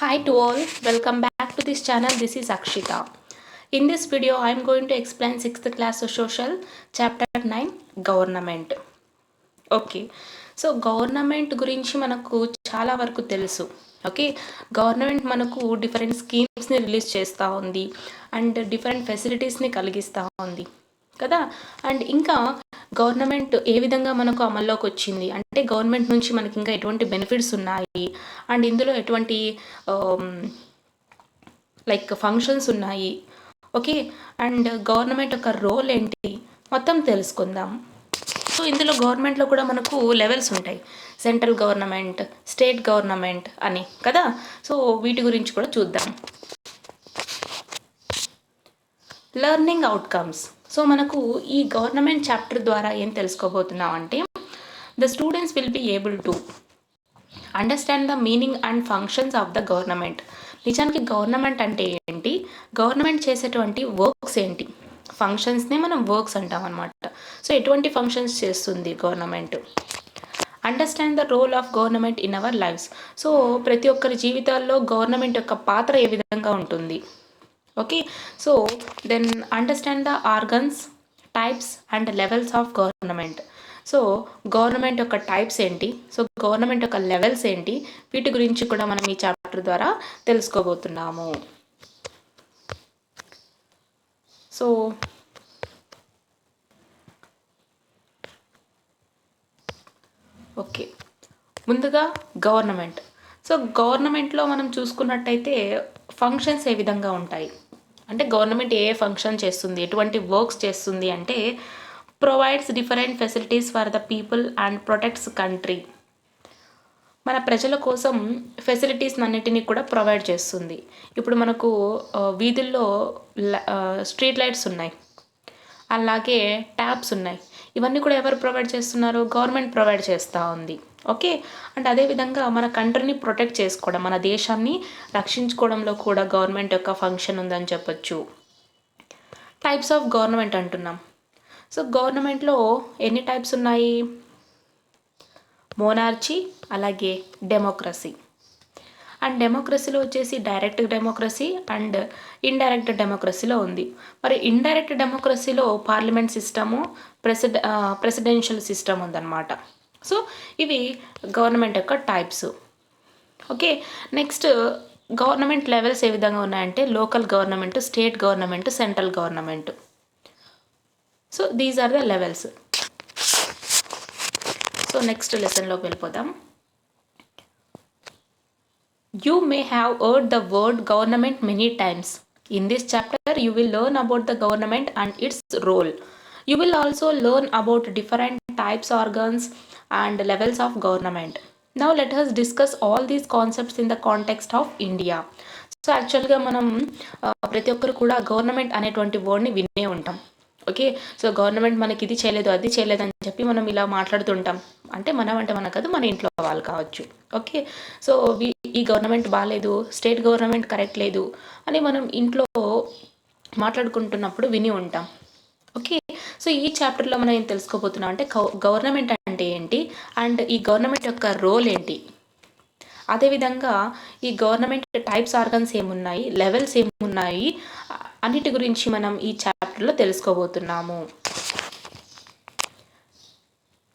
Hi to all, welcome back to this channel. This is Akshita. In this video, I am going to explain 6th class social chapter 9 government. Okay, so government గురించి మనకు చాలా వరకు తెలుసు. Okay, government మనకు different స్కీమ్స్ని release చేస్తూ ఉంది and different ఫెసిలిటీస్ని కలిగిస్తూ ఉంది కదా. అండ్ ఇంకా గవర్నమెంట్ ఏ విధంగా మనకు అమల్లోకి వచ్చింది అంటే గవర్నమెంట్ నుంచి మనకి ఇంకా ఎటువంటి బెనిఫిట్స్ ఉన్నాయి అండ్ ఇందులో ఎటువంటి లైక్ ఫంక్షన్స్ ఉన్నాయి. ఓకే, అండ్ గవర్నమెంట్ యొక్క రోల్ ఏంటి మొత్తం తెలుసుకుందాం. సో ఇందులో గవర్నమెంట్లో కూడా మనకు లెవెల్స్ ఉంటాయి, సెంట్రల్ గవర్నమెంట్, స్టేట్ గవర్నమెంట్ అని కదా. సో వీటి గురించి కూడా చూద్దాం. Learning outcomes. సో మనకు ఈ గవర్నమెంట్ చాప్టర్ ద్వారా ఏం తెలుసుకోబోతున్నాం అంటే the students will be able to understand the meaning and functions of the government. నిజానికి గవర్నమెంట్ అంటే ఏంటి, గవర్నమెంట్ చేసేటువంటి వర్క్స్ ఏంటి, ఫంక్షన్స్నే మనం వర్క్స్ అంటాం అనమాట. సో ఎటువంటి ఫంక్షన్స్ చేస్తుంది government. Understand the role of government in our lives. So ప్రతి ఒక్కరి జీవితాల్లో గవర్నమెంట్ యొక్క పాత్ర ఏ విధంగా ఉంటుంది. Okay, so then understand the organs, types and levels of government. So government యొక్క టైప్స్ ఏంటి, సో గవర్నమెంట్ యొక్క లెవెల్స్ ఏంటి, వీటి గురించి కూడా మనం ఈ చాప్టర్ ద్వారా తెలుసుకోబోతున్నాము. సో ఓకే, ముందుగా గవర్నమెంట్. సో గవర్నమెంట్లో మనం చూసుకున్నట్టయితే ఫంక్షన్స్ ఏ విధంగా ఉంటాయి అంటే గవర్నమెంట్ ఏ ఫంక్షన్ చేస్తుంది, ఎటువంటి వర్క్స్ చేస్తుంది అంటే provides different facilities for the people and protects country. మన ప్రజల కోసం ఫెసిలిటీస్ అన్నిటినీ కూడా ప్రొవైడ్ చేస్తుంది. ఇప్పుడు మనకు వీధుల్లో స్ట్రీట్ లైట్స్ ఉన్నాయి, అలాగే ట్యాప్స్ ఉన్నాయి. ఇవన్నీ కూడా ఎవరు ప్రొవైడ్ చేస్తున్నారు, గవర్నమెంట్ ప్రొవైడ్ చేస్తూ ఉంది. ఓకే, అండ్ అదేవిధంగా మన కంట్రీని ప్రొటెక్ట్ చేసుకోవడం, మన దేశాన్ని రక్షించుకోవడంలో కూడా గవర్నమెంట్ యొక్క ఫంక్షన్ ఉందని చెప్పొచ్చు. టైప్స్ ఆఫ్ గవర్నమెంట్ అంటున్నాం. సో గవర్నమెంట్లో ఎన్ని టైప్స్ ఉన్నాయి, మోనార్చీ అలాగే డెమోక్రసీ. అండ్ డెమోక్రసీలో వచ్చేసి డైరెక్ట్ డెమోక్రసీ అండ్ ఇండైరెక్ట్ డెమోక్రసీలో ఉంది. మరి ఇండైరెక్ట్ డెమోక్రసీలో పార్లమెంట్ సిస్టము, ప్రెసిడెన్షియల్ సిస్టమ్ ఉందన్నమాట. సో ఇవి గవర్నమెంట్ యొక్క types. Okay, next government levels ఏ విధంగా ఉన్నాయంటే local government, state government, central government. So these are the levels. So next లెసన్లోకి వెళ్ళిపోదాం. You may have heard the word government many times. In this chapter, you will learn about the government and its role. You will also learn about different types, organs, and levels of government. Now let us discuss all these concepts in the context of India. So యాక్చువల్గా మనం ప్రతి ఒక్కరు కూడా government అనేటువంటి వర్డ్ని వినే ఉంటాం. Okay, so government మనకి ఇది చేయలేదు, అది చేయలేదు అని చెప్పి మనం ఇలా మాట్లాడుతుంటాం. అంటే మనం అంటే మన కాదు, మన ఇంట్లో వాళ్ళు కావచ్చు. ఓకే, సో ఈ గవర్నమెంట్ బాగాలేదు, స్టేట్ గవర్నమెంట్ కరెక్ట్ లేదు అని మనం ఇంట్లో మాట్లాడుకుంటున్నప్పుడు విని ఉంటాం. ఓకే, సో ఈ చాప్టర్లో మనం ఏం తెలుసుకోబోతున్నాం అంటే గవర్నమెంట్ అంటే ఏంటి అండ్ ఈ గవర్నమెంట్ యొక్క రోల్ ఏంటి, అదేవిధంగా ఈ గవర్నమెంట్ టైప్స్, ఆర్గన్స్ ఏమున్నాయి, లెవెల్స్ ఏమున్నాయి, అన్నిటి గురించి మనం ఈ చాప్టర్లో తెలుసుకోబోతున్నాము.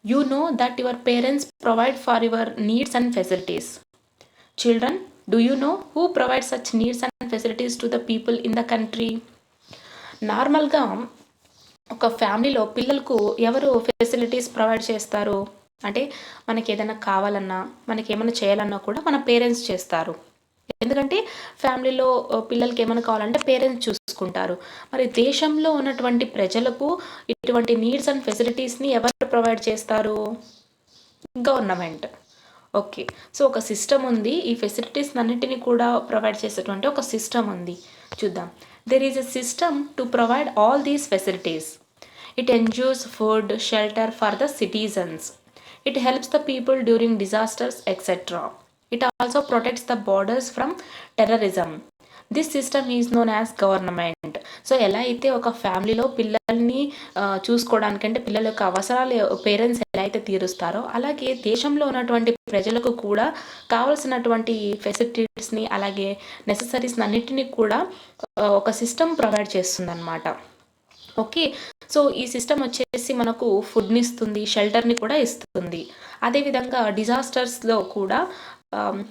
You know that your parents provide for your needs and facilities. Children, do you know who provides such needs and facilities to the people in the country? నార్మల్గా ఒక ఫ్యామిలీలో పిల్లలకు ఎవరు ఫెసిలిటీస్ ప్రొవైడ్ చేస్తారు అంటే మనకి ఏదైనా కావాలన్నా, మనకి ఏమైనా చేయాలన్నా కూడా మన పేరెంట్స్ చేస్తారు. ఎందుకంటే ఫ్యామిలీలో పిల్లలకి ఏమైనా కావాలంటే పేరెంట్స్ చూసుకుంటారు. మరి దేశంలో ఉన్నటువంటి ప్రజలకు ఇటువంటి నీడ్స్ అండ్ ఫెసిలిటీస్ని ఎవరు ప్రొవైడ్ చేస్తారు, గవర్నమెంట్. ఓకే, సో ఒక సిస్టమ్ ఉంది, ఈ ఫెసిలిటీస్ అన్నిటిని కూడా ప్రొవైడ్ చేసేటువంటి ఒక సిస్టమ్ ఉంది. చూద్దాం. There is a system to provide all these facilities. It ensures food, shelter for the citizens. It helps the people during disasters, etc. It also protects the borders from terrorism. This system is known as government. So ఎలా అయితే ఒక ఫ్యామిలీలో పిల్లల్ని చూసుకోవడానికంటే పిల్లల యొక్క అవసరాలు parents ఎలా అయితే తీరుస్తారో, అలాగే దేశంలో ఉన్నటువంటి ప్రజలకు కూడా కావలసినటువంటి ఫెసిలిటీస్ని అలాగే నెససరీస్ అన్నిటినీ కూడా ఒక సిస్టమ్ ప్రొవైడ్ చేస్తుందన్నమాట. ఓకే, సో ఈ సిస్టమ్ వచ్చేసి మనకు ఫుడ్ని ఇస్తుంది, షెల్టర్ని కూడా ఇస్తుంది. అదేవిధంగా డిజాస్టర్స్లో కూడా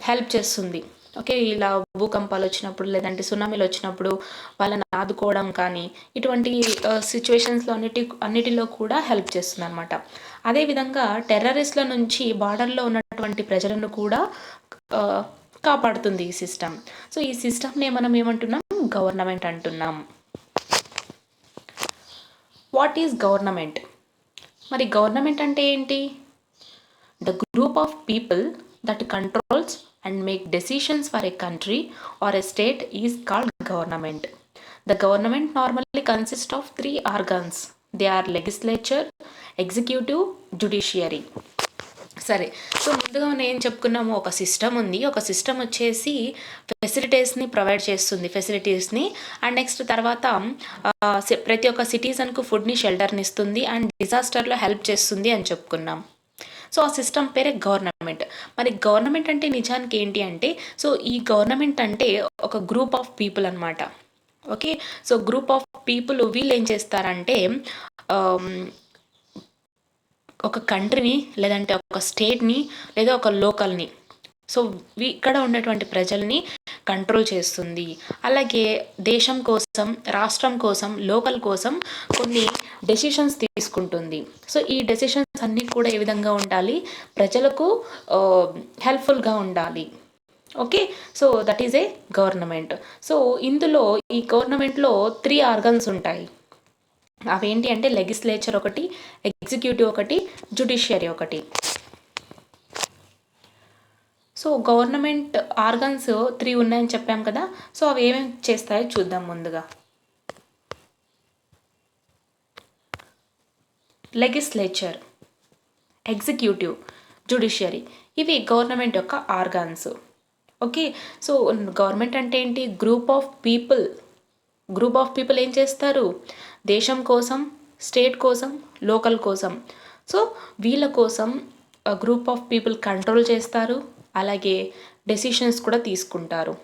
హెల్ప్ చేస్తుంది. ఓకే, ఇలా భూకంపాలు వచ్చినప్పుడు లేదంటే సునామీలు వచ్చినప్పుడు వాళ్ళని ఆదుకోవడం కానీ ఇటువంటి సిచ్యువేషన్స్లో అన్నిటిలో కూడా హెల్ప్ చేస్తుంది అనమాట. అదేవిధంగా టెర్రరిస్ట్ల నుంచి బార్డర్లో ఉన్నటువంటి ప్రజలను కూడా కాపాడుతుంది ఈ సిస్టమ్. సో ఈ సిస్టమ్నే మనం ఏమంటున్నాం? గవర్నమెంట్ అంటున్నాం. What is government? మరి గవర్నమెంట్ అంటే ఏంటి? The group of people that controls and make decisions for a country or a state is called government. The government normally consists of 3 organs. They are legislature, executive, judiciary. సరే, so ముందుగా మనం ఏం చెప్పుకున్నాము? ఒక system ఉంది. ఒక system వచ్చేసి ఫెసిలిటీస్ని provide చేస్తుంది, ఫెసిలిటీస్ని. అండ్ నెక్స్ట్ తర్వాత ప్రతి ఒక్క సిటిజన్కు ఫుడ్ని, షెల్టర్ని ఇస్తుంది అండ్ డిజాస్టర్లో హెల్ప్ చేస్తుంది అని చెప్పుకున్నాం. సో ఆ సిస్టమ్ పేరే గవర్నమెంట్. మరి గవర్నమెంట్ అంటే నిజానికి ఏంటి అంటే, సో ఈ గవర్నమెంట్ అంటే ఒక గ్రూప్ ఆఫ్ పీపుల్ అనమాట. Okay, so group of people వీళ్ళు ఏం చేస్తారంటే ఒక కంట్రీని లేదంటే ఒక స్టేట్ని లేదా ఒక లోకల్ని, సో ఇక్కడ ఉన్నటువంటి ప్రజల్ని కంట్రోల్ చేస్తుంది. అలాగే దేశం కోసం, రాష్ట్రం కోసం, లోకల్ కోసం కొన్ని డెసిషన్స్ తీసుకుంటుంది. సో ఈ డెసిషన్స్ అన్నీ కూడా ఏ విధంగా ఉండాలి? ప్రజలకు హెల్ప్ఫుల్గా ఉండాలి. Okay, so that is a government. So ఇందులో ఈ గవర్నమెంట్లో 3 ఆర్గన్స్ ఉంటాయి. అవేంటి అంటే లెజిస్లేచర్ ఒకటి, ఎగ్జిక్యూటివ్ ఒకటి, జ్యుడిషియరీ ఒకటి. సో గవర్నమెంట్ ఆర్గన్స్ 3 ఉన్నాయని చెప్పాం కదా. సో అవి ఏమేమి చేస్తాయో చూద్దాం. ముందుగా లెజిస్లేచర్, ఎగ్జిక్యూటివ్, జ్యుడిషియరీ ఇవి గవర్నమెంట్ యొక్క ఆర్గాన్స్. ఓకే, సో గవర్నమెంట్ అంటే ఏంటి? Group of people. Group of people ఏం చేస్తారు? దేశం కోసం, స్టేట్ కోసం, లోకల్ కోసం. సో వీళ్ళ కోసం గ్రూప్ ఆఫ్ పీపుల్ కంట్రోల్ చేస్తారు, అలాగే డెసిషన్స్ కూడా తీసుకుంటారు.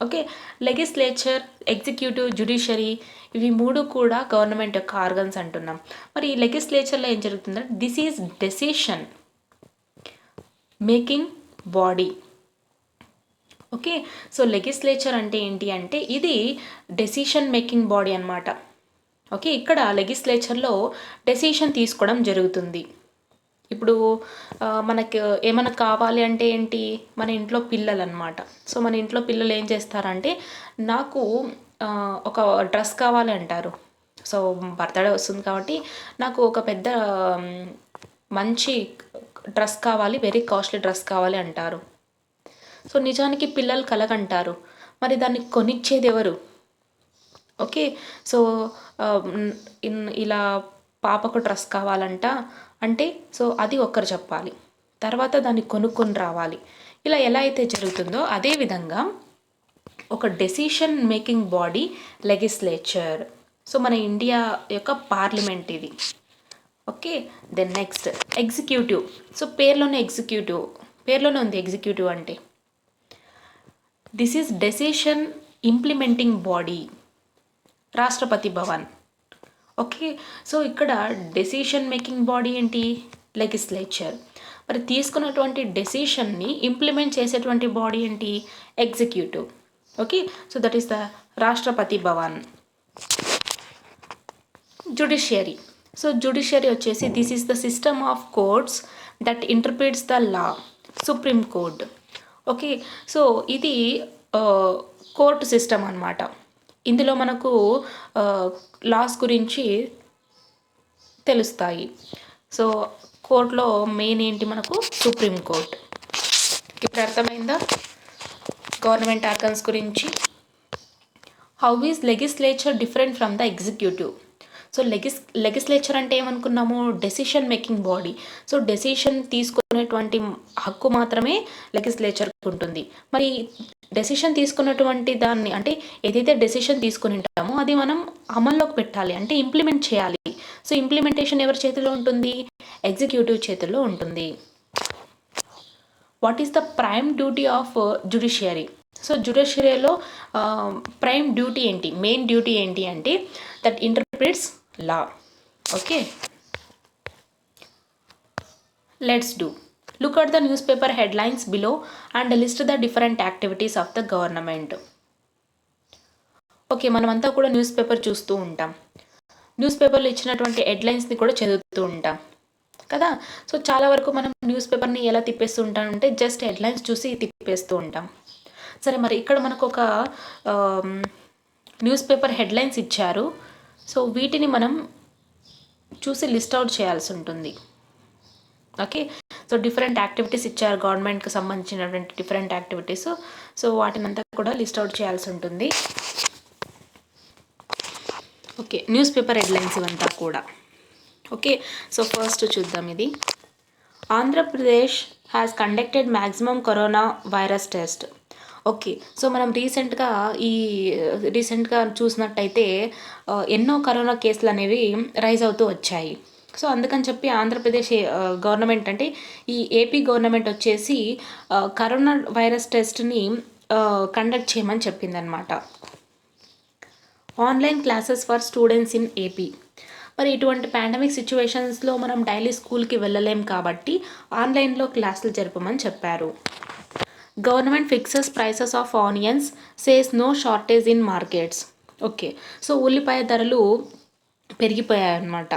ఓకే, లెజిస్లేచర్, ఎగ్జిక్యూటివ్, జ్యుడిషియరీ ఇవి 3 కూడా గవర్నమెంట్ యొక్క ఆర్గన్స్ అంటున్నాం. మరి లెజిస్లేచర్లో ఏం జరుగుతుందంటే this is decision making body. Okay, so legislature అంటే ఏంటి అంటే ఇది డెసిషన్ మేకింగ్ బాడీ అనమాట. ఓకే, ఇక్కడ లెజిస్లేచర్లో డెసిషన్ తీసుకోవడం జరుగుతుంది. ఇప్పుడు మనకు ఏమైనా కావాలి అంటే ఏంటి? మన ఇంట్లో పిల్లలు అనమాట. సో మన ఇంట్లో పిల్లలు ఏం చేస్తారంటే నాకు ఒక డ్రెస్ కావాలి అంటారు. సో బర్త్డే వస్తుంది కాబట్టి నాకు ఒక పెద్ద మంచి డ్రెస్ కావాలి, వెరీ కాస్ట్లీ డ్రెస్ కావాలి అంటారు. సో నిజానికి పిల్లలు కలగంటారు. మరి దాన్ని కొనిచ్చేది ఎవరు? ఓకే, సో ఇలా పాపకు డ్రెస్ కావాలంట అంటే సో అది ఒక్కరు చెప్పాలి, తర్వాత దాన్ని కొనుక్కొని రావాలి. ఇలా ఎలా అయితే జరుగుతుందో అదేవిధంగా ఒక decision making body legislature. So మన ఇండియా యొక్క పార్లమెంట్ ఇది. Okay, then next executive. So పేర్లోనే ఉంది ఎగ్జిక్యూటివ్ అంటే. This is decision implementing body, Rashtrapati Bhavan. Okay, so ఇక్కడ డెసిషన్ మేకింగ్ బాడీ ఏంటి? లెజిస్లేచర్. మరి తీసుకున్నటువంటి డెసిషన్ని ఇంప్లిమెంట్ చేసేటువంటి బాడీ ఏంటి? Executive. Okay, so that is the Rashtrapati Bhavan. Judiciary. So judiciary వచ్చేసి this is the system of courts that interprets the law, supreme court. Okay, so ఇది court system అన్నమాట. ఇందులో మనకు లాస్ గురించి తెలుస్తాయి. సో కోర్టులో మెయిన్ ఏంటి? మనకు సుప్రీం కోర్ట్. ఇప్పుడు అర్థమైందా గవర్నమెంట్ ఆర్గన్స్ గురించి? How is legislature different from the executive? So legislature అంటే ఏమనుకున్నాము? Decision making body. So decision తీసుకునే తీసుకునేటువంటి హక్కు మాత్రమే లెజిస్లేచర్కి ఉంటుంది. మరి డెసిషన్ తీసుకున్నటువంటి దాన్ని అంటే ఏదైతే డెసిషన్ తీసుకుని ఉంటామో అది మనం అమల్లోకి పెట్టాలి, అంటే ఇంప్లిమెంట్ చేయాలి. సో ఇంప్లిమెంటేషన్ ఎవరి చేతిలో ఉంటుంది? ఎగ్జిక్యూటివ్ చేతిలో ఉంటుంది. What is the prime duty of judiciary? So జ్యుడిషియరీలో ప్రైమ్ డ్యూటీ ఏంటి, మెయిన్ డ్యూటీ ఏంటి అంటే that interprets law. Okay, let's do. Look at the newspaper headlines below and list the different activities of the government. Okay, మనమంతా కూడా news paper చూస్తూ ఉంటాం. News పేపర్లో ఇచ్చినటువంటి హెడ్లైన్స్ని కూడా చదువుతూ ఉంటాం కదా. సో చాలా వరకు మనం న్యూస్ పేపర్ని ఎలా తిప్పేస్తూ ఉంటామంటే జస్ట్ హెడ్లైన్స్ చూసి తిప్పేస్తూ ఉంటాం. సరే, మరి ఇక్కడ మనకు ఒక న్యూస్ పేపర్ హెడ్లైన్స్ ఇచ్చారు. సో వీటిని మనం చూసి లిస్ట్ అవుట్ చేయాల్సి ఉంటుంది. ఓకే, సో డిఫరెంట్ యాక్టివిటీస్ ఇచ్చారు గవర్నమెంట్కి సంబంధించినటువంటి డిఫరెంట్ యాక్టివిటీస్. సో వాటినంతా కూడా లిస్ట్ అవుట్ చేయాల్సి ఉంటుంది. ఓకే, న్యూస్ పేపర్ హెడ్లైన్స్ ఇవంతా కూడా. ఓకే, సో ఫస్ట్ చూద్దాం. ఇది Andhra Pradesh has conducted maximum corona virus test. Okay, so మనం రీసెంట్గా చూసినట్టయితే ఎన్నో కరోనా కేసులు అనేవి రైజ్ అవుతూ వచ్చాయి. సో అందుకని చెప్పి ఆంధ్రప్రదేశ్ గవర్నమెంట్ అంటే ఈ ఏపీ గవర్నమెంట్ వచ్చేసి కరోనా వైరస్ టెస్ట్ని కండక్ట్ చేయమని చెప్పిందనమాట. Online classes for students in AP. మరి ఇటువంటి పాండమిక్ సిచ్యువేషన్స్లో మనం డైలీ స్కూల్కి వెళ్ళలేం కాబట్టి ఆన్లైన్లో క్లాసులు జరపమని చెప్పారు. Government fixes prices of onions, says no shortage in markets. Okay, so ఉల్లిపాయ ధరలు పెరిగిపోయాయన్నమాట.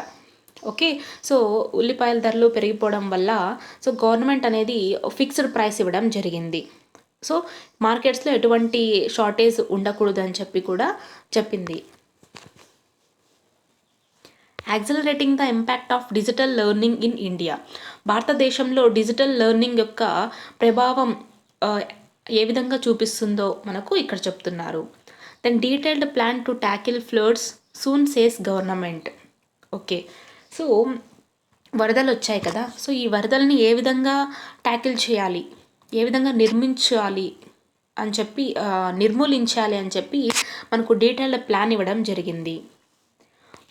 ఓకే, సో ఉల్లిపాయల ధరలు పెరిగిపోవడం వల్ల సో గవర్నమెంట్ అనేది ఫిక్స్డ్ ప్రైస్ ఇవ్వడం జరిగింది. సో మార్కెట్స్లో ఎటువంటి షార్టేజ్ ఉండకూడదు అని చెప్పి కూడా చెప్పింది. Accelerating the impact of digital learning in India. భారతదేశంలో డిజిటల్ లెర్నింగ్ యొక్క ప్రభావం ఏ విధంగా చూపిస్తుందో మనకు ఇక్కడ చెప్తున్నారు. Then detailed plan to tackle floods soon says government. Okay, so వరదలు వచ్చాయి కదా. సో ఈ వరదల్ని ఏ విధంగా ట్యాకిల్ చేయాలి, ఏ విధంగా నిర్మించాలి అని చెప్పి నిర్మూలించాలి అని చెప్పి మనకు డీటెయిల్డ్ ప్లాన్ ఇవ్వడం జరిగింది.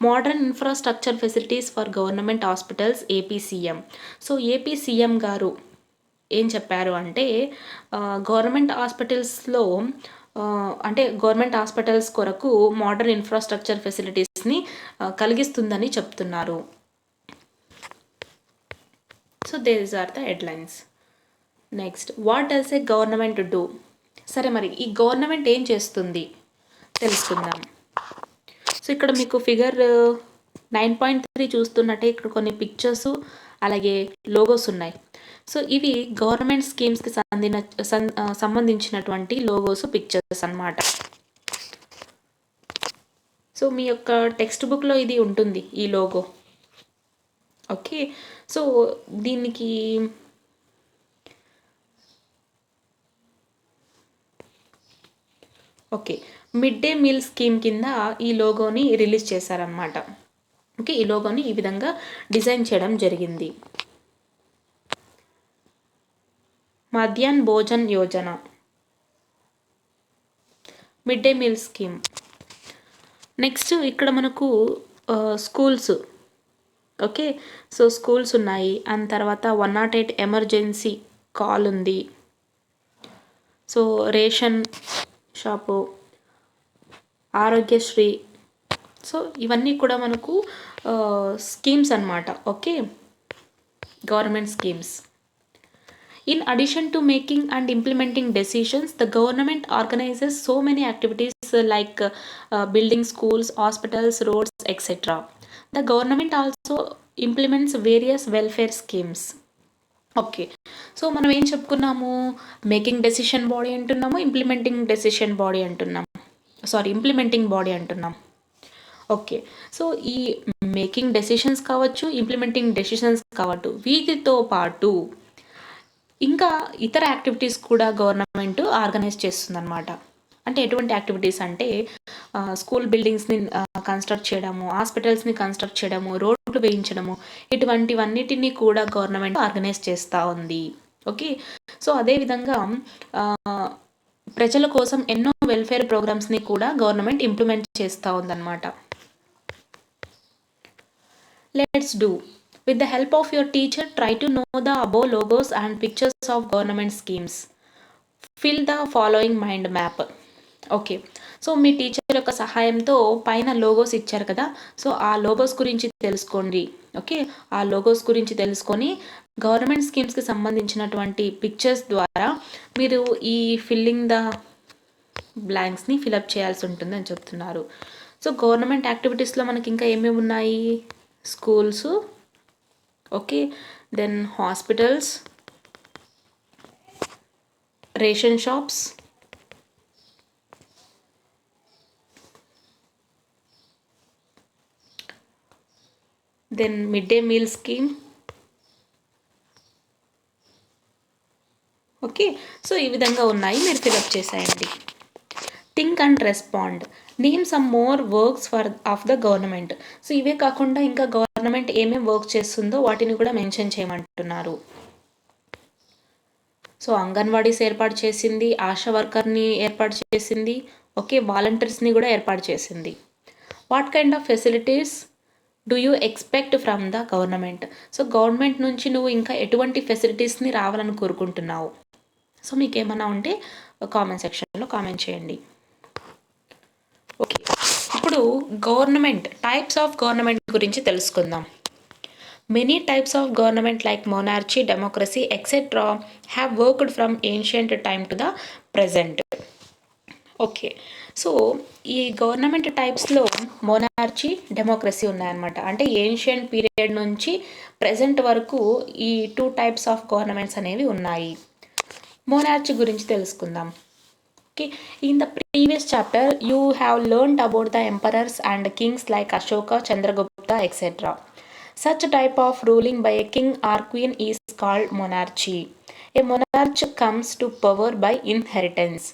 Modern infrastructure facilities for government hospitals AP CM. So AP CM గారు ఏం చెప్పారు అంటే గవర్నమెంట్ హాస్పిటల్స్లో అంటే గవర్నమెంట్ హాస్పిటల్స్ కొరకు మోడర్న్ ఇన్ఫ్రాస్ట్రక్చర్ ఫెసిలిటీస్ని కలిగిస్తుందని చెప్తున్నారు. So these are the headlines. Next, what does a government do? సరే, మరి ఈ గవర్నమెంట్ ఏం చేస్తుంది తెలుసుకుందాం. సో ఇక్కడ మీకు ఫిగర్ 9.3 చూస్తున్నట్టే ఇక్కడ కొన్ని పిక్చర్స్ అలాగే లోగోస్ ఉన్నాయి. సో ఇవి గవర్నమెంట్ స్కీమ్స్కి సంబంధించినటువంటి లోగోస్, పిక్చర్స్ అన్నమాట. సో మీ యొక్క టెక్స్ట్ బుక్లో ఇది ఉంటుంది, ఈ లోగో. ఓకే, సో దీనికి okay mid day meal scheme కింద ఈ లోగోని రిలీజ్ చేశారనమాట. ఓకే, ఈ లోగోని ఈ విధంగా డిజైన్ చేయడం జరిగింది. Madhyahna Bhojan Yojana, mid day meal scheme. Next ఇక్కడ మనకు స్కూల్స్. ఓకే, సో స్కూల్స్ ఉన్నాయి. అండ్ తర్వాత 108 ఎమర్జెన్సీ కాల్ ఉంది. So ration shop, Aarogyasri. So ఇవన్నీ కూడా మనకు స్కీమ్స్ అన్నమాట. Okay, government schemes. In addition to making and implementing decisions, the government organizes so many activities like building schools, hospitals, roads, etc. The government also implements various welfare schemes. Okay, so మనం ఏం చెప్పుకున్నాము? Making decision body అంటున్నాము, implementing body అంటున్నాం. Okay, so ఈ making decisions కావచ్చు, implementing decisions కావచ్చు, వీటితో పాటు ఇంకా ఇతర యాక్టివిటీస్ కూడా గవర్నమెంట్ ఆర్గనైజ్ చేస్తుందన్నమాట. అంటే ఎటువంటి యాక్టివిటీస్ అంటే స్కూల్ బిల్డింగ్స్ని కన్స్ట్రక్ట్ చేయడము, హాస్పిటల్స్ని కన్స్ట్రక్ట్ చేయడము, రోడ్ ఓట్లు వేయించడము, ఇటువంటివన్నిటిని కూడా గవర్నమెంట్ ఆర్గనైజ్ చేస్తూ ఉంది. ఓకే, సో అదేవిధంగా ప్రజల కోసం ఎన్నో వెల్ఫేర్ ప్రోగ్రామ్స్ని కూడా గవర్నమెంట్ ఇంప్లిమెంట్ చేస్తూ ఉందన్నమాట. Let's do. With the help of your teacher, try to know the above logos and pictures of government schemes. Fill the following mind map. Okay, so me teacher యొక్క సహాయంతో పైన logos ఇచ్చారు కదా, so ఆ logos గురించి తెలుసుకోండి. Okay, ఆ logos గురించి తెలుసుకొని గవర్నమెంట్ స్కీమ్స్కి సంబంధించినటువంటి పిక్చర్స్ ద్వారా మీరు ఈ ఫిల్లింగ్ ద బ్లాంక్స్ని ఫిలప్ చేయాల్సి ఉంటుందని చెప్తున్నారు. సో గవర్నమెంట్ యాక్టివిటీస్లో మనకి ఇంకా ఏమేమి ఉన్నాయి? Schools, okay, then hospitals, ration shops, then mid day meal scheme. Okay, so ఈ విధంగా ఉన్నాయి, మీరు ఫిలప్ చేసేయండి. Think and respond. Name some more works of the government. So ఇవే కాకుండా ఇంకా గవర్నమెంట్ ఏమేమి వర్క్ చేస్తుందో వాటిని కూడా మెన్షన్ చేయమంటున్నారు. సో అంగన్వాడీస్ ఏర్పాటు చేసింది, ఆశా వర్కర్ని ఏర్పాటు చేసింది, ఓకే, వాలంటీర్స్ని కూడా ఏర్పాటు చేసింది. What kind of facilities do you expect from the government? So government నుంచి నువ్వు ఇంకా ఎటువంటి ఫెసిలిటీస్ని రావాలని కోరుకుంటున్నావు? సో మీకు ఏమైనా ఉంటే కామెంట్ సెక్షన్లో కామెంట్ చేయండి. ఓకే, ఇప్పుడు గవర్నమెంట్ టైప్స్ ఆఫ్ గవర్నమెంట్ గురించి తెలుసుకుందాం. Many types of government like monarchy, democracy etcetera have worked from ancient time to the present. Okay, so ఈ గవర్నమెంట్ టైప్స్లో మొనార్చీ, డెమోక్రసీ ఉన్నాయన్నమాట. అంటే ఏన్షియంట్ పీరియడ్ నుంచి ప్రజెంట్ వరకు ఈ 2 టైప్స్ ఆఫ్ గవర్నమెంట్స్ అనేవి ఉన్నాయి. మొనార్చీ గురించి తెలుసుకుందాం. Okay, in the previous chapter you have learned about the emperors and Kings like Ashoka, Chandragupta etcetera. Such type of ruling by a king or queen is called monarchy. A monarch comes to power by inheritance.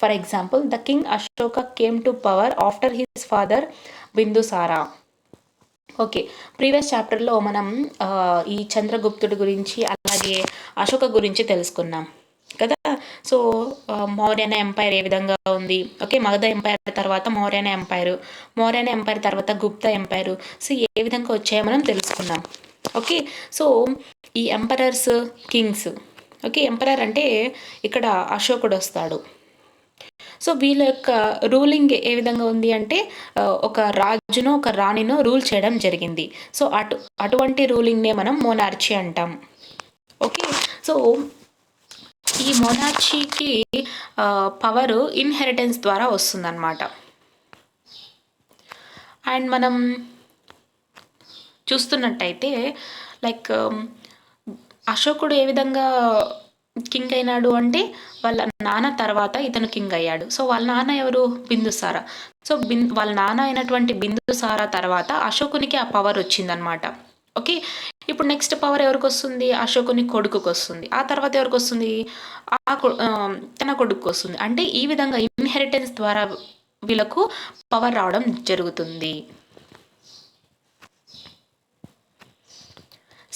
For example, the king Ashoka came to power after his father Bindusara. Okay, previous చాప్టర్లో మనం ఈ చంద్రగుప్తుడి గురించి అలాగే అశోక గురించి తెలుసుకున్నాం కదా. So మౌర్యన umpire ఏ విధంగా ఉంది, ఓకే, మగధ ఎంపైర్ తర్వాత మౌర్యన ఎంపైర్ తర్వాత గుప్త ఎంపైర్, సో ఏ విధంగా వచ్చాయో మనం తెలుసుకున్నాం. ఓకే, సో ఈ ఎంపరర్స్, కింగ్స్, ఓకే, ఎంపరర్ అంటే ఇక్కడ అశోకుడు వస్తాడు. సో వీళ్ళ యొక్క రూలింగ్ ఏ విధంగా ఉంది అంటే ఒక రాజును ఒక రాణిను రూల్ చేయడం జరిగింది. సో అటువంటి రూలింగ్నే మనం మోనార్చీ అంటాం. ఓకే, సో ఈ మోనార్చీకి పవర్ ఇన్హెరిటెన్స్ ద్వారా వస్తుందన్నమాట. అండ్ మనం చూస్తున్నట్టయితే లైక్ అశోకుడు ఏ విధంగా కింగ్ అయినాడు అంటే వాళ్ళ నాన్న తర్వాత ఇతను కింగ్ అయ్యాడు. సో వాళ్ళ నాన్న ఎవరు? బిందుసార. సో వాళ్ళ నాన్న అయినటువంటి బిందుసార తర్వాత అశోకునికి ఆ పవర్ వచ్చిందనమాట. ఓకే, ఇప్పుడు నెక్స్ట్ పవర్ ఎవరికి వస్తుంది? అశోకుని కొడుకుకి వస్తుంది. ఆ తర్వాత ఎవరికి వస్తుంది? తన కొడుకు వస్తుంది. అంటే ఈ విధంగా ఇన్హెరిటెన్స్ ద్వారా వీళ్ళకు పవర్ రావడం జరుగుతుంది.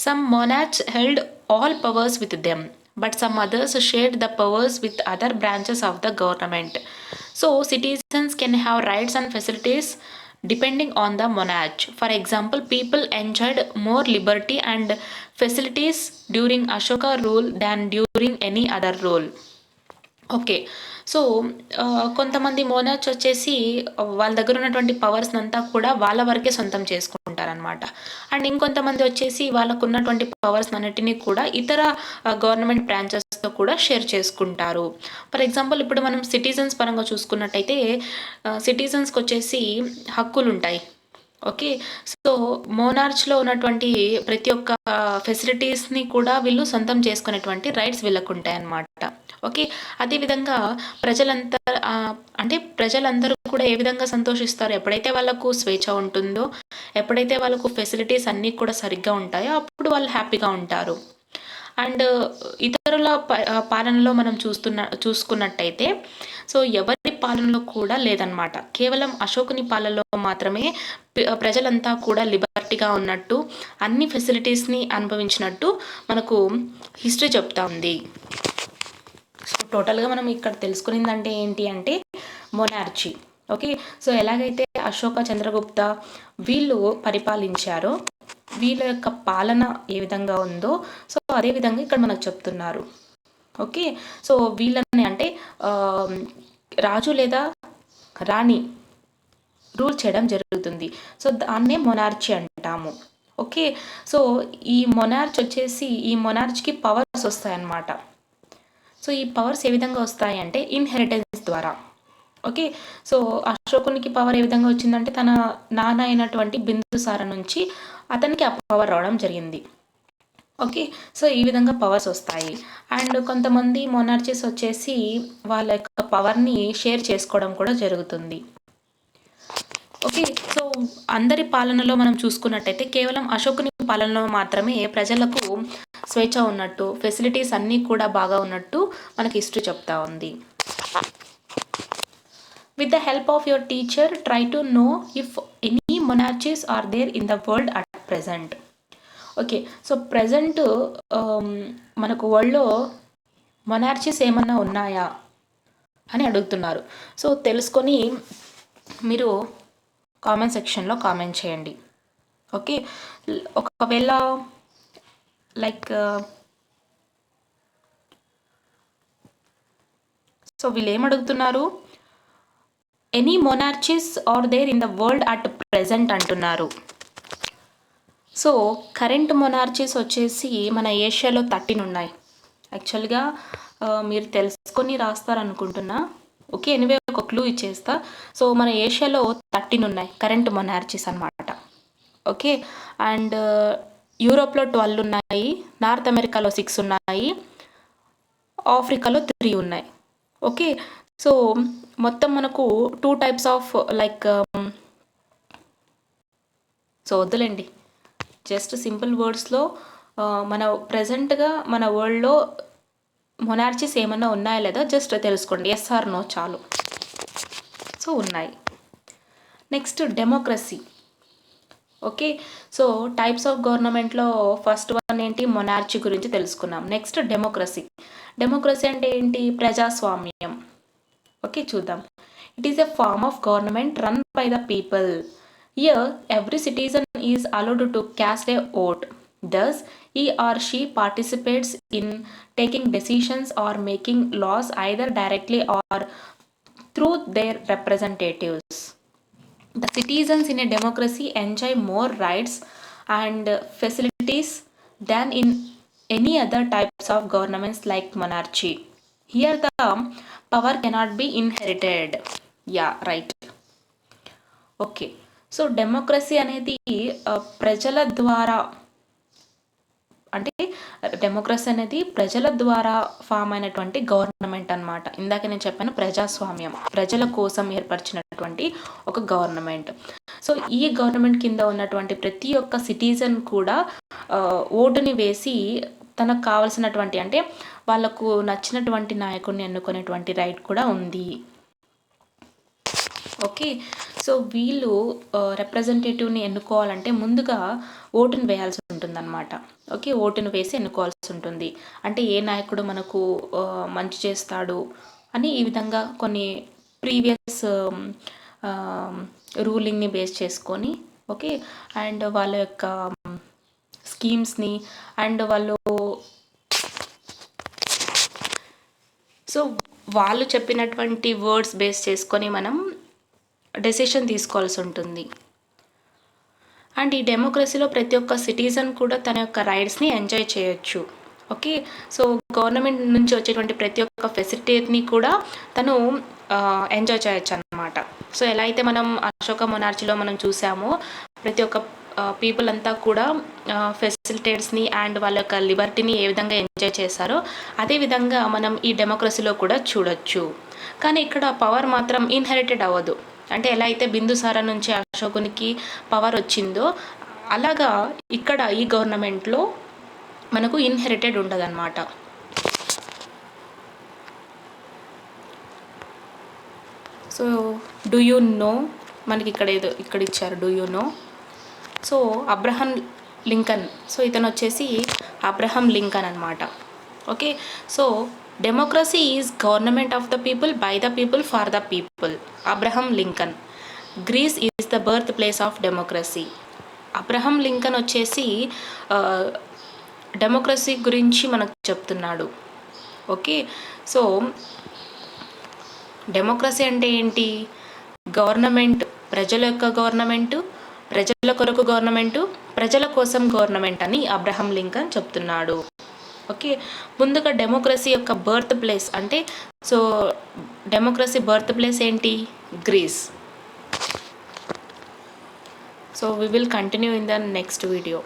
Some monarchs held all powers with them, but some others shared the powers with other branches of the government. So citizens can have rights and facilities depending on the monarch. For example, people enjoyed more liberty and facilities during Ashoka rule than during any other rule. Okay, so కొంతమంది మోనార్చ్ వచ్చేసి వాళ్ళ దగ్గర ఉన్నటువంటి powers అంతా కూడా వాళ్ళ వరకే సొంతం చేసుకుంటారనమాట. అండ్ ఇంకొంతమంది వచ్చేసి వాళ్ళకు ఉన్నటువంటి పవర్స్ అన్నిటినీ కూడా ఇతర గవర్నమెంట్ బ్రాంచెస్తో కూడా షేర్ చేసుకుంటారు. ఫర్ ఎగ్జాంపుల్ ఇప్పుడు మనం సిటిజన్స్ పరంగా చూసుకున్నట్టయితే సిటిజన్స్కి వచ్చేసి హక్కులు ఉంటాయి. ఓకే, సో మోనార్చ్లో ఉన్నటువంటి ప్రతి ఒక్క ఫెసిలిటీస్ని కూడా వీళ్ళు సొంతం చేసుకునేటువంటి రైట్స్ వీళ్ళకు ఉంటాయన్నమాట. ఓకే, అదేవిధంగా ప్రజలందరూ కూడా ఏ విధంగా సంతోషిస్తారు? ఎప్పుడైతే వాళ్ళకు స్వేచ్ఛ ఉంటుందో, ఎప్పుడైతే వాళ్ళకు ఫెసిలిటీస్ అన్నీ కూడా సరిగ్గా ఉంటాయో అప్పుడు వాళ్ళు హ్యాపీగా ఉంటారు. అండ్ ఇతరుల పాలనలో మనం చూసుకున్నట్టయితే సో ఎవరి పాలనలో కూడా లేదన్నమాట. కేవలం అశోకుని పాలనలో మాత్రమే ప్రజలంతా కూడా లిబర్టీగా ఉన్నట్టు, అన్ని ఫెసిలిటీస్ని అనుభవించినట్టు మనకు హిస్టరీ చెప్తా ఉంది. సో టోటల్గా మనం ఇక్కడ తెలుసుకునిందంటే ఏంటి అంటే మొనార్చీ. ఓకే, సో ఎలాగైతే అశోక, చంద్రగుప్త వీళ్ళు పరిపాలించారో, వీళ్ళ యొక్క పాలన ఏ విధంగా ఉందో సో అదే విధంగా ఇక్కడ మనకు చెప్తున్నారు. ఓకే, సో వీళ్ళని అంటే రాజు లేదా రాణి రూల్ చేయడం జరుగుతుంది. సో దాన్నే మొనార్చీ అంటాము. ఓకే, సో ఈ మొనార్చ్కి పవర్స్ వస్తాయన్నమాట. సో ఈ పవర్స్ ఏ విధంగా వస్తాయి అంటే ఇన్హెరిటెన్స్ ద్వారా. ఓకే, సో అశోకునికి పవర్ ఏ విధంగా వచ్చిందంటే తన నాన్న అయినటువంటి బిందుసార నుంచి అతనికి ఆ పవర్ రావడం జరిగింది. ఓకే, సో ఈ విధంగా పవర్స్ వస్తాయి. అండ్ కొంతమంది మొనార్చీస్ వచ్చేసి వాళ్ళ యొక్క పవర్ని షేర్ చేసుకోవడం కూడా జరుగుతుంది. ఓకే, సో అందరి పాలనలో మనం చూసుకున్నట్టయితే కేవలం అశోకుని పాలనలో మాత్రమే ప్రజలకు స్వేచ్ఛ ఉన్నట్టు, ఫెసిలిటీస్ అన్నీ కూడా బాగా ఉన్నట్టు మనకి హిస్టరీ చెప్తా ఉంది. With the help of your teacher, try to know if any monarchies are there in the world at present. Okay, so present మనకు వరల్డ్లో మొనార్చీస్ ఏమన్నా ఉన్నాయా అని అడుగుతున్నారు. సో తెలుసుకొని మీరు కామెంట్ సెక్షన్లో కామెంట్ చేయండి. ఓకే, ఒకవేళ లైక్ సో వీళ్ళు ఏమడుగుతున్నారు, any monarchies are there in the world at present అంటున్నారు. సో కరెంట్ మొనార్చీస్ వచ్చేసి మన ఏషియాలో 13 ఉన్నాయి. యాక్చువల్గా మీరు తెలుసుకొని రాస్తారనుకుంటున్నా. ఓకే, ఎనివే ఒక క్లూ ఇచ్చేస్తా. సో మన ఏషియాలో 13 ఉన్నాయి కరెంట్ మొనార్చీస్ అన్నమాట. ఓకే, అండ్ యూరోప్లో 12 ఉన్నాయి, నార్త్ అమెరికాలో 6 ఉన్నాయి, ఆఫ్రికాలో 3 ఉన్నాయి. ఓకే, సో మొత్తం మనకు 2 టైప్స్ ఆఫ్ లైక్ సో వద్దులేండి, జస్ట్ సింపుల్ వర్డ్స్లో మన ప్రజెంట్గా మన వరల్డ్లో మొనార్చీస్ ఏమన్నా ఉన్నాయా లేదా జస్ట్ తెలుసుకోండి, ఎస్ ఆర్ నో చాలు. సో ఉన్నాయి. Next democracy. Okay, so types of గవర్నమెంట్లో ఫస్ట్ వన్ ఏంటి, మొనార్చీ గురించి తెలుసుకున్నాం. Next democracy. డెమోక్రసీ అంటే ఏంటి, ప్రజాస్వామ్యం. ఓకే, చూద్దాం. It is a form of government run by the people. Here, every citizen is allowed to cast a vote. Thus, he or she participates in taking decisions or making laws either directly or through their representatives. The citizens in a democracy enjoy more rights and facilities than in any other types of governments like monarchy. Here, the power cannot be inherited. Yeah, right. Okay. So democracy అనేది ప్రజల ద్వారా, అంటే democracy అనేది ప్రజల ద్వారా form అయినటువంటి government అన్నమాట. ఇందాక నేను చెప్పాను ప్రజాస్వామ్యం, ప్రజల కోసం ఏర్పరిచినటువంటి ఒక గవర్నమెంట్. సో ఈ గవర్నమెంట్ కింద ఉన్నటువంటి ప్రతి ఒక్క సిటిజన్ కూడా ఓటుని వేసి తనకు కావాల్సినటువంటి, అంటే వాళ్ళకు నచ్చినటువంటి నాయకుడిని ఎన్నుకునేటువంటి రైట్ కూడా ఉంది. ఓకే, సో వీళ్ళు రిప్రజెంటేటివ్ని ఎన్నుకోవాలంటే ముందుగా ఓటును వేయాల్సి ఉంటుందన్నమాట. ఓకే, ఓటును వేసి ఎన్నుకోవాల్సి ఉంటుంది. అంటే ఏ నాయకుడు మనకు మంచి చేస్తాడు అని ఈ విధంగా కొన్ని ప్రీవియస్ రూలింగ్ని బేస్ చేసుకొని, ఓకే, అండ్ వాళ్ళ యొక్క స్కీమ్స్ని అండ్ వాళ్ళు చెప్పినటువంటి వర్డ్స్ బేస్ చేసుకొని మనం డెసిషన్ తీసుకోవాల్సి ఉంటుంది. అండ్ ఈ డెమోక్రసీలో ప్రతి ఒక్క సిటిజన్ కూడా తన యొక్క రైట్స్ని ఎంజాయ్ చేయొచ్చు. ఓకే, సో గవర్నమెంట్ నుంచి వచ్చేటువంటి ప్రతి ఒక్క ఫెసిలిటీని కూడా తను ఎంజాయ్ చేయొచ్చు అన్నమాట. సో ఎలా అయితే మనం అశోక మొనార్చీలో మనం చూసామో ప్రతి ఒక్క పీపుల్ అంతా కూడా ఫెసిలిటేట్స్ని అండ్ వాళ్ళ యొక్క లిబర్టీని ఏ విధంగా ఎంజాయ్ చేశారో అదేవిధంగా మనం ఈ డెమోక్రసీలో కూడా చూడొచ్చు. కానీ ఇక్కడ పవర్ మాత్రం ఇన్హెరిటెడ్ అవ్వదు. అంటే ఎలా అయితే బిందుసార నుంచి అశోకునికి పవర్ వచ్చిందో అలాగా ఇక్కడ ఈ గవర్నమెంట్లో మనకు ఇన్హెరిటెడ్ ఉండదన్నమాట. సో డూ యూ నో, మనకి ఇక్కడ ఇచ్చారు do you know. So Abraham Lincoln, so ఇతను వచ్చేసి అబ్రహం లింకన్ అనమాట. Okay, so democracy is government of the people, by the people, for the people. Abraham Lincoln. Greece is the birth place of democracy. Abraham Lincoln వచ్చేసి democracy గురించి మనకు చెప్తున్నాడు. Okay, so democracy అంటే ఏంటి? Government, ప్రజల యొక్క government, ప్రజల కొరకు గవర్నమెంటు, ప్రజల కోసం గవర్నమెంట్ అని అబ్రహం లింకన్ చెప్తున్నాడు. ఓకే, ముందుగా డెమోక్రసీ యొక్క బర్త్ ప్లేస్ అంటే, సో డెమోక్రసీ బర్త్ ప్లేస్ ఏంటి? Greece. So we will continue in the next video.